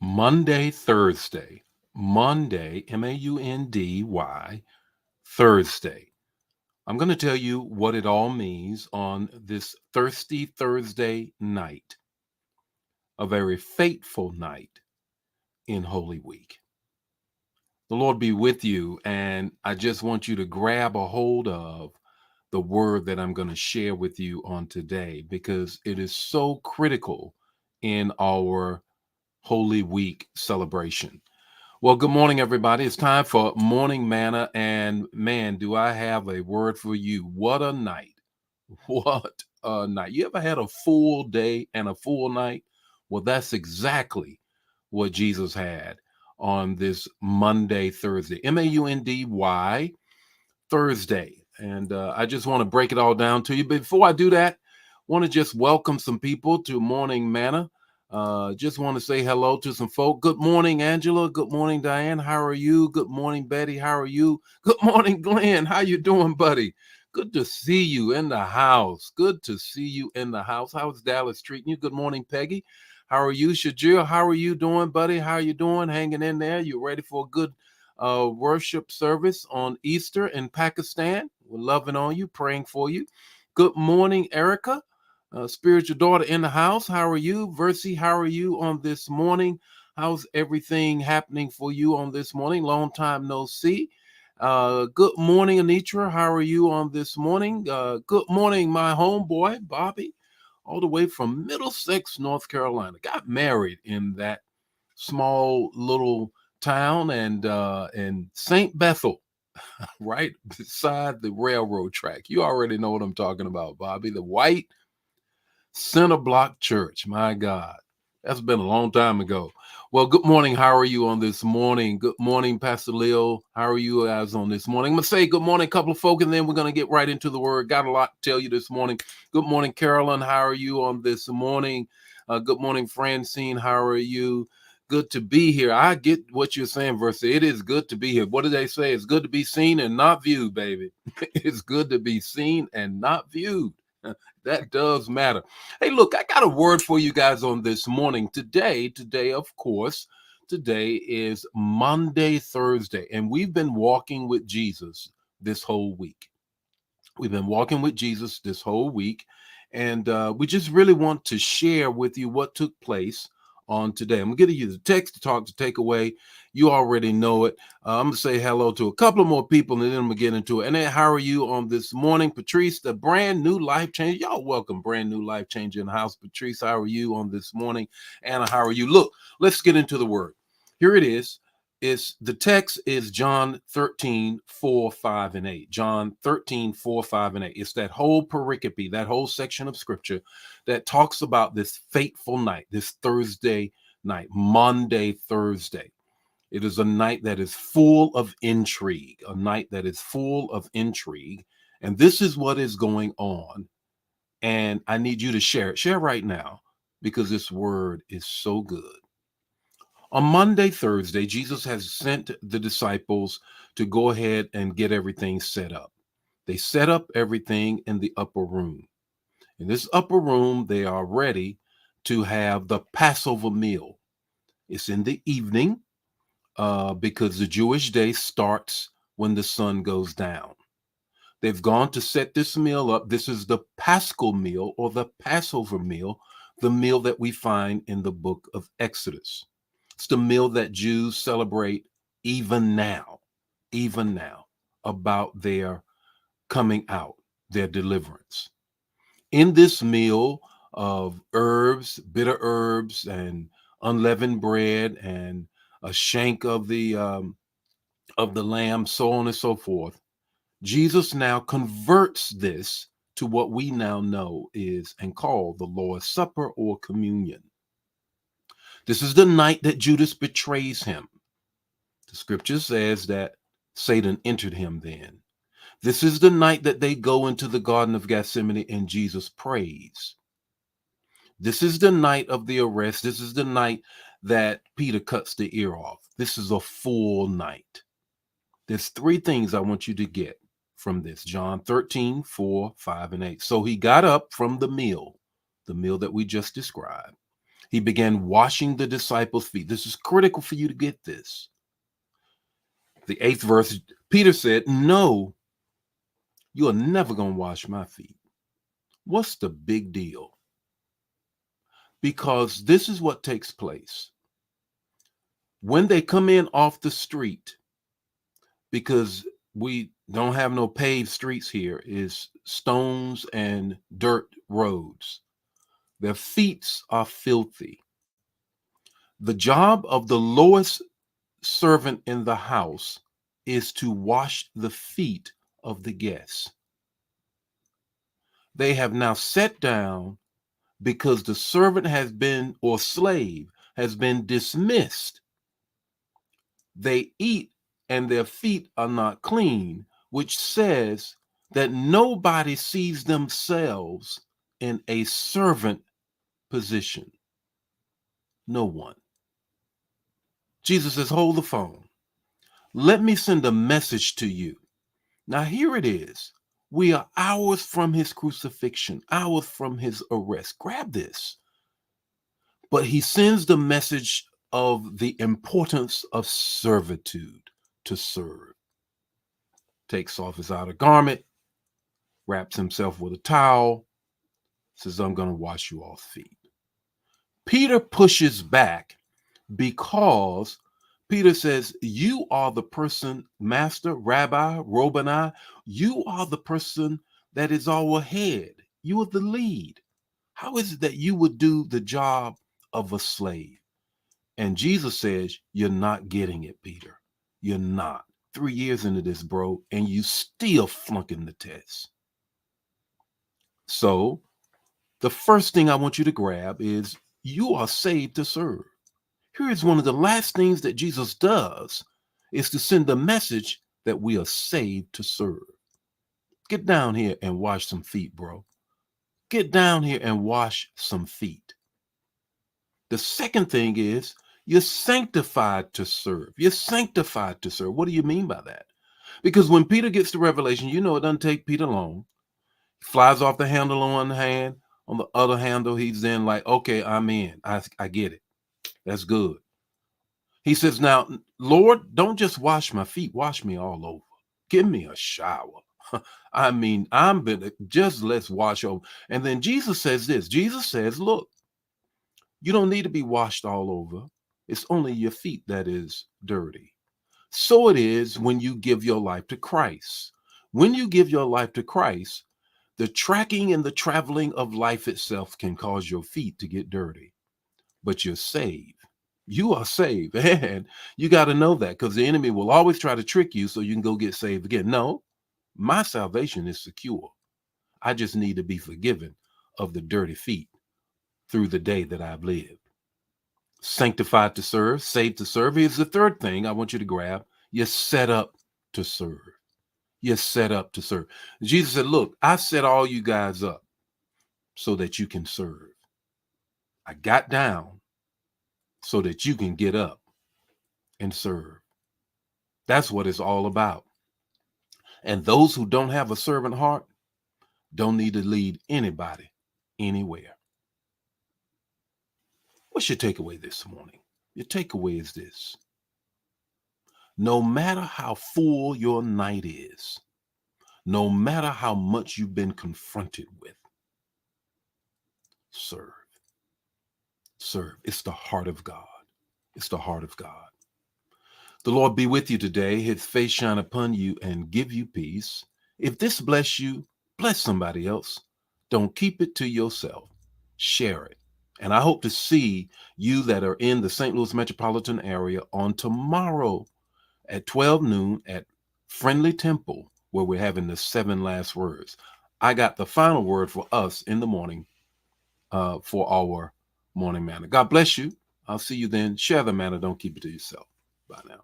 Maundy Thursday. Monday, Maundy, Thursday. I'm going to tell you what it all means on this Thirsty Thursday night, a very fateful night in Holy Week. The Lord be with you, and I just want you to grab a hold of the word that I'm going to share with you on today because it is so critical in our Holy Week celebration. Well, good morning, everybody. It's time for Morning Manna. And man, do I have a word for you. What a night. What a night. You ever had a full day and a full night? Well, that's exactly what Jesus had on this Maundy Thursday. Maundy Thursday. And I just want to break it all down to you. But before I do that, I want to just welcome some people to Morning Manna. Just want to say hello to some folk. Good morning, Angela. Good morning, Diane. How are you? Good morning, Betty. How are you? Good morning, Glenn. How you doing, buddy? Good to see you in the house. Good to see you in the house. How's Dallas treating you? Good morning, Peggy. How are you, Shajir? How are you doing, buddy? How are you doing? Hanging in there? You ready for a good worship service on Easter in Pakistan? We're loving on you, praying for you. Good morning, Erica. Spiritual daughter in the house. How are you? Versi, how are you on this morning? How's everything happening for you on this morning? Long time no see. Good morning, Anitra. How are you on this morning? Good morning, my homeboy, Bobby, all the way from Middlesex, North Carolina. Got married in that small little town and St. Bethel, right beside the railroad track. You already know what I'm talking about, Bobby. The white Center Block Church. My God, that's been a long time ago. Well, good morning. How are you on this morning? Good morning, Pastor Leo. How are you guys on this morning? I'm going to say good morning, couple of folk, and then we're going to get right into the word. Got a lot to tell you this morning. Good morning, Carolyn. How are you on this morning? Good morning, Francine. How are you? Good to be here. I get what you're saying, Versa. It is good to be here. What do they say? It's good to be seen and not viewed, baby. It's good to be seen and not viewed. That does matter. Hey, look, I got a word for you guys on this morning. Today, of course, today is Maundy Thursday, and we've been walking with Jesus this whole week. We've been walking with Jesus this whole week, and we just really want to share with you what took place on today. I'm going to give you the text to talk to take away. You already know it. I'm going to say hello to a couple of more people, and then I'm going to get into it. And then, how are you on this morning? Patrice, the brand new life changer. Y'all welcome, brand new life changer in the house. Patrice, how are you on this morning? Anna, how are you? Look, let's get into the word. Here it is. It's the text is John 13, 4, 5, and 8. John 13, 4, 5, and 8. It's that whole pericope, that whole section of scripture that talks about this fateful night, this Thursday night, Maundy Thursday. It is a night that is full of intrigue, a night that is full of intrigue. And this is what is going on. And I need you to share it. Share right now because this word is so good. On Maundy Thursday, Jesus has sent the disciples to go ahead and get everything set up. They set up everything in the upper room. In this upper room, they are ready to have the Passover meal. It's in the evening because the Jewish day starts when the sun goes down. They've gone to set this meal up. This is the Paschal meal or the Passover meal, the meal that we find in the book of Exodus. It's the meal that Jews celebrate even now, about their coming out, their deliverance. In this meal of herbs, bitter herbs, and unleavened bread, and a shank of the lamb, so on and so forth, Jesus now converts this to what we now know is and call the Lord's Supper or communion. This is the night that Judas betrays him. The scripture says that Satan entered him then. This is the night that they go into the Garden of Gethsemane and Jesus prays. This is the night of the arrest. This is the night that Peter cuts the ear off. This is a full night. There's three things I want you to get from this. John 13, 4, 5, and 8. So he got up from the meal that we just described. He began washing the disciples' feet. This is critical for you to get this. The 8th verse, Peter said, "No, you are never going to wash my feet." What's the big deal? Because this is what takes place. When they come in off the street, because we don't have no paved streets here, is stones and dirt roads. Their feet are filthy. The job of the lowest servant in the house is to wash the feet of the guests. They have now sat down because the servant has been, or slave has been dismissed. They eat and their feet are not clean, which says that nobody sees themselves in a servant position. No one. Jesus says, hold the phone. Let me send a message to you. Now, here it is. We are hours from his crucifixion, hours from his arrest. Grab this. But he sends the message of the importance of servitude, to serve. Takes off his outer garment, wraps himself with a towel, says, I'm going to wash you all's feet. Peter pushes back because Peter says, you are the person, master, rabbi, Rabboni, you are the person that is our head. You are the lead. How is it that you would do the job of a slave? And Jesus says, you're not getting it, Peter. You're not. 3 years into this, bro, and you still flunking the test. So the first thing I want you to grab is you are saved to serve. Here is one of the last things that Jesus does, is to send the message that we are saved to serve. Get down here and wash some feet, bro. Get down here and wash some feet. The second thing is you're sanctified to serve. You're sanctified to serve. What do you mean by that? Because when Peter gets to Revelation, you know it doesn't take Peter long. He flies off the handle on one hand. On the other handle, he's then like, okay, I'm in. I get it. That's good. He says, now, Lord, don't just wash my feet. Wash me all over. Give me a shower. I mean, just let's wash over. And then Jesus says this. Jesus says, look, you don't need to be washed all over. It's only your feet that is dirty. So it is when you give your life to Christ. When you give your life to Christ, the tracking and the traveling of life itself can cause your feet to get dirty, but you're saved. You are saved. And you got to know that, because the enemy will always try to trick you so you can go get saved again. No, my salvation is secure. I just need to be forgiven of the dirty feet through the day that I've lived. Sanctified to serve, saved to serve. Here's the third thing I want you to grab. You're set up to serve. You're set up to serve. Jesus said, look, I set all you guys up so that you can serve. I got down so that you can get up and serve. That's what it's all about. And those who don't have a servant heart don't need to lead anybody anywhere. What's your takeaway this morning? Your takeaway is this. No matter how full your night is, no matter how much you've been confronted with, serve. Serve. It's the heart of God. It's the heart of God. The Lord be with you today. His face shine upon you and give you peace. If this bless you, bless somebody else. Don't keep it to yourself. Share it. And I hope to see you that are in the St. Louis metropolitan area on tomorrow at 12 noon at Friendly Temple, where we're having the 7 last words. I got the final word for us in the morning for our morning manna. God bless you. I'll see you then. Share the manna. Don't keep it to yourself. Bye now.